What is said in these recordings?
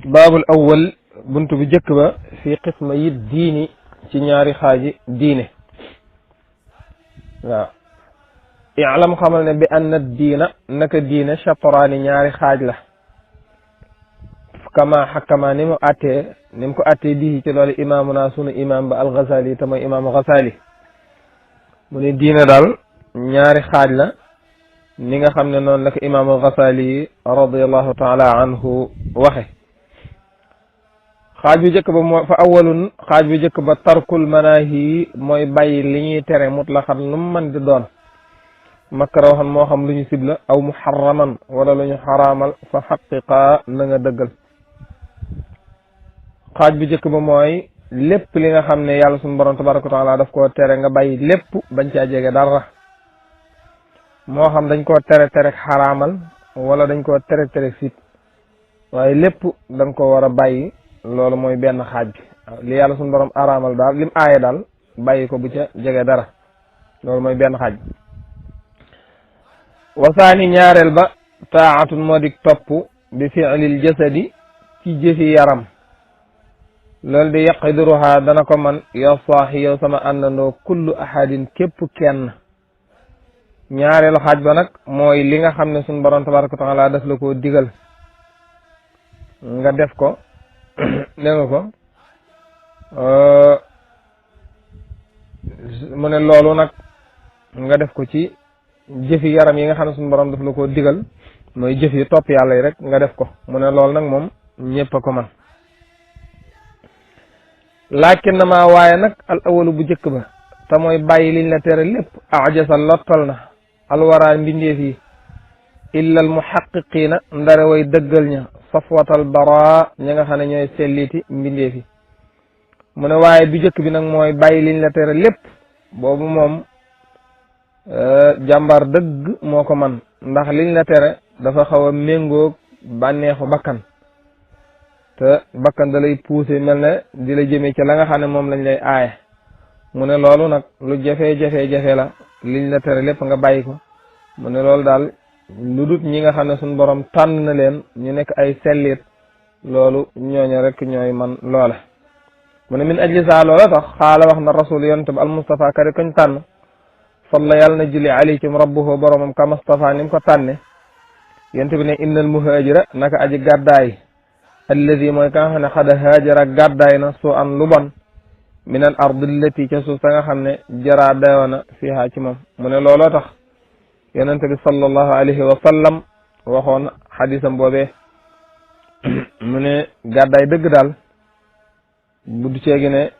baabul awwal buntu bi jëkk ba fi qisma yi diini ci ñaari xaaji diine waaw i'lam xamal ne bi anna diina naka diine chatraani ñaari xaaj la kama xakama ni mu ko attee bii ci loolu imaamuna sunu imam ba al-Ghazali te mooy imaamu Ghazali mu ne diine daal ñaari xaaj la ni nga xam ne noonu la ko imaamu Ghazali radiyallahu taala anhu waxe xaaj bu njëkk ba mooy fa awalun xaaj bu njëkk ba tarkul manaahi mooy bàyyi li ñuy tere mutlaqan lu mu mën di doon makrahan moo xam lu ñu sibla aw muharraman wala lu ñu xaraamal fa xaqiqa na nga dëggal xaaj bu njëkk ba mooy lépp li nga xam ne yàlla suñu borom tabaraka wa taala daf koo tere nga bàyyi lépp bañ caa jege dara moo xam dañ koo tere xaraamal wala dañ koo tere sit waaye lépp da nga ko war a bàyyi loolu mooy benn xaaj bi li yàlla suñu borom araamal daal lim aaye daal bàyyi ko bu ca jege dara loolu mooy benn xaaj bi wasaani ñaareel ba taatun moo di topp bi fi'lil jasadi ci jëfi yaram loolu di yaqdiruha dana ko man yow saaxi yow sama àndandoo kullu ahadin képp kenn ñaareelu xaaj ba nag mooy li nga xam ne suñu borom tabaraka wa taala daf la koo digal nga def ko dégg nga ko mu ne loolu nag nga def ko ci jëfi yaram yi nga xam ne suñu borom daf la koo digal mooy jëf yi topp yàlla yi rek nga def ko mu ne loolu nag moom ñëpp a ko man laakin na maa waaye nag al awalu bu njëkk ba te mooy bàyyi liñ la tere lépp ajasa lottal na alwaraa mbindeef yi illa al muhaqiqiina ndare way dëggal ña safwatal bara ñi nga xam ne ñooy selliti mbindeef yi mu ne waaye bu njëkk bi nag mooy bàyyi liñ la tere lépp boobu moom jàmbar dëgg moo ko man ndax liñ la tere dafa xaw a méngoog bànneexu bakkan te bakkan da lay poussé mel ne di la jëmee ci la nga xam ne moom lañ lay aaye mu ne loolu nag lu jafe-jafe la liñ la tere lépp nga bàyyi ko mu ne loolu daal lu dut ñi nga xam ne suñu borom tànn na leen ñu nekk ay sellit loolu ñooñu rek ñooy man loola mu ne min ajli saa loola tax xaala wax na rasul yonte bi al Mustafa kari koñ tànn salla yàlla na julli alaykum rabbuhu boromam ka Mustafa ni mu ko tànne yonte bi ne innal muhajira naka aji gàddaay alladi mooy ka nga xam ne xada haajara gàddaay na soo an lu bon min al ard allati ca suuf sa nga xam ne jaraa dayoona fiiha ci moom mu ne looloo tax yonente bi sallallahu alayhi wa sallam waxoon xadisam boobee mu ne gàddaay dëgg daal bu du ceegi ne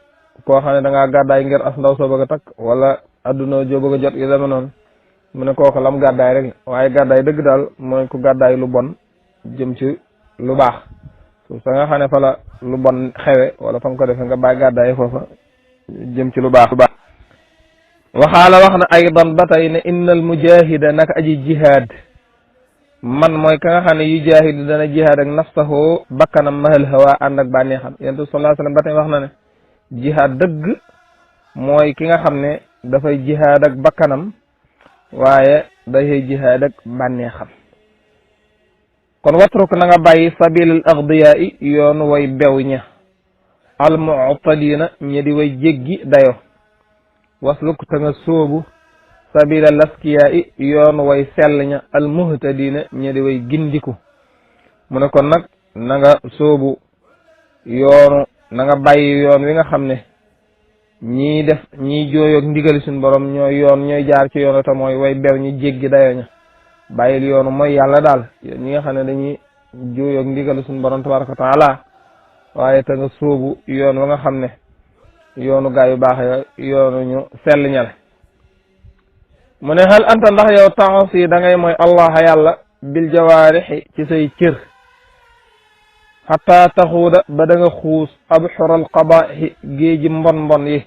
koo xam ne da ngaa gàddaay ngir as ndaw soo bëgg a takk wala adduna joo bëgg a jot yu deme noonu mu ne kooku lam gàddaay rek waaye gàddaay dëgg daal mooy ku gàddaay lu bon jëm ci lu baax suuf sa nga xam ne fa la lu bon xewe wala fa nga ko defee nga bàyyi gàddaay foofa jëm ci lu baax waxaala wax na aydan ba tey ne innal mujahida naka aji jihaad man mooy ka nga xam ne yu jaahidu dana jihaad ak nafsahu bakkanam mahal hawa ànd ak bànneexam yonent bi sallallahu alayhi wasallam ba tey wax na ne jihaad dëgg mooy ki nga xam ne dafay jihaad ak bakkanam waaye dafay jihaad ak bànneexam kon watruk na nga bàyyi sabilal agdiyaa i yoon way bew ña al mu'tadina ñi di way jéggi dayo wasluk ta nga sóobu sabila laskiyaa i yoon way sell ña al muhtadina ñi di way gindiku mu ne kon nag na nga sóobu yoonu na nga bàyyi yoon wi nga xam ne ñii jooyoog ndigali suñu borom ñooy jaar ci yoonu te mooy way bew ñi jéggi dayo ña bàyyil yoonu mooy yàlla daal ñi nga xam ne dañuy jooyoog ndigali suñu borom tabaraka wa taala waaye te nga sóobu yoon wa nga xam ne yoonu gaa yu baax ya yoonu ñu sell ñale mu ne hal anta ndax yow ta'si da ngay mooy allah yàlla bil jawaarixi ci say cër xataa taxuuda ba da nga xuus abxural qabaaxi géeji mbon yi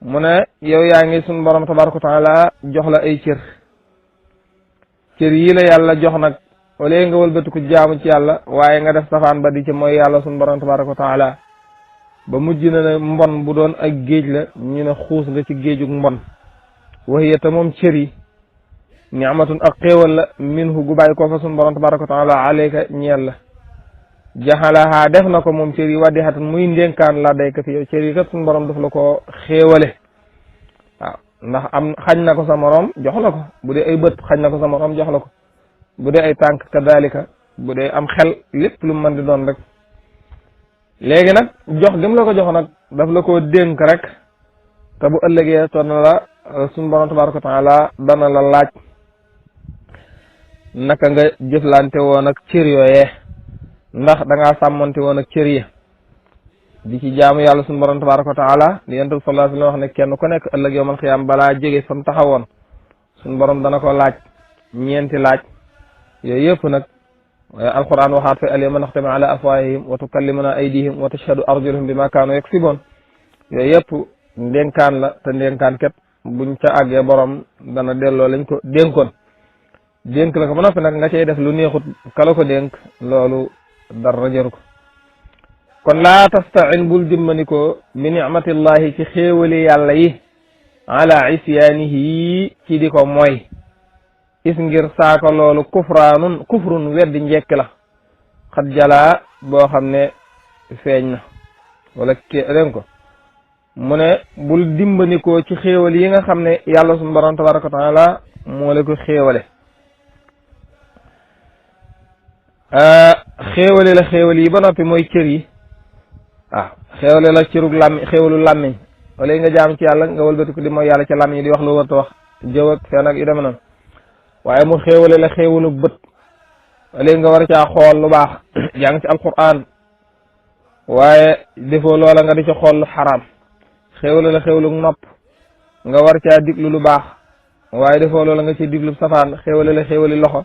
mu ne yow yaa ngi suñu borom tabaraka wa taala jox la ay cër yi la yàlla jox nag wala nga wëlbatiku jaamu ci yàlla waaye nga def safaan ba di ci mooy yàlla suñu borom tabaraka wa taala ba mujj na ne mbon bu doon ak géej la ñu ne xuus nga ci géejug mbon waxiya te moom cër yi ni'matun ak xéewal la minhu gu bàyyi ko fa suñu borom tabaraka wa taala alayka ñeel la jaxalaha def na ko moom cër yi waddihatan muy ndénkaan la day ka fi yow cër yi kat suñu borom daf la ko xéewale waaw ndax am xañ na ko sa morom jox la ko bu dee ay bët xañ na ko sa morom jox la ko bu dee ay tànk kadalika bu dee am xel lépp lu mën di doon rek léegi nag jox gëm la ko jox nag daf la ko dénk rek te bu ëllëgee toon na la suñu borom tabaraka wa taala dana la laaj naka nga jëflante woon ak cër yooyee ndax da ngaa sàmmante woon ak cër yi di ci jaamu yàlla suñu borom tabaraka wa taala di yonent bi sallallahu alayhi wa sallam wax ne kenn ku nekk ëllëg yawmal xiyaam balaa jóge fa mu taxawoon suñu borom dana ko laaj ñeenti laaj yooyu yëpp nag alquran waxaat fa al-yawma naxtimu ala afwaahihim wa tukallimuna aydihim wa tashhadu arjuluhum bima kaanu yaksiboon yooyu yëpp ndénkaan la te ndénkaan ket buñ ca àggee borom dana delloo lañ ko dénkoon dénk la ko ba noppi nag nga cay def lu neexut kala ko dénk loolu dara jaru ko kon laa tastain bul dimbandikoo bi nicmatillahi ci xéewali yàlla yi ala isyaanihi ci di ko mooy is ngir saaka loolu kufrun weddi njekk la xat jalaa boo xam ne feeñ na wala dégg ko mu ne bul dimbandikoo ci xéewal yi nga xam ne yàlla suñu borom tabaraka wa taala moo la ko xéewale xéewale la xéewal yi ba noppi mooy cër yi waaw xéewale la cërug làmmiñ xéewalu làmmiñ wala nga jaam ci yàlla nga wëlbatiku di mooy yàlla ca làmmiñ di wax lu warta wax jëw ak fen ak yu dem noonu waaye mu xéewale la xéewalu bët wala nga war caa xool lu baax jàng ci alquran waaye defoo loola nga di ca xool lu xaraam xéewale la xéewalu nopp nga war caa diglu lu baax waaye defoo loola nga ci diglu safaan xéewale la xéewali loxo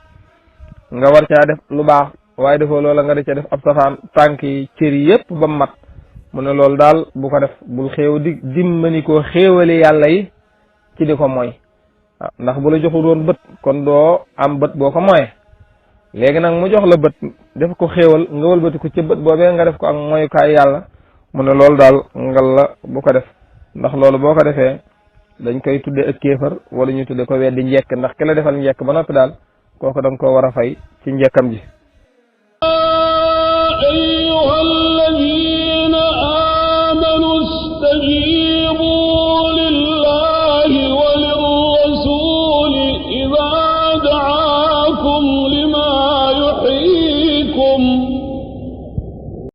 nga war caa def lu baax waaye defoo loola nga di ca def ab safaan tànk yi cër yépp ba mat mu ne loolu daal bu ko def bul xéew dimbani koo xéewali yàlla yi ci di ko mooy waaw ndax bu la joxul woon bët kon doo am bët boo ko mooyee léegi nag mu jox la bët def ko xéewal nga wëlbati ko ca bët boobee nga def ko ak moyukaay yàlla mu ne loolu daal ngal la bu ko def ndax loolu boo ko defee dañ koy tudde ak kéefar wala ñu tudde ko weddi njekk ndax ki la defal njekk ba noppi daal kooku da nga koo war a fay ci njekkam ji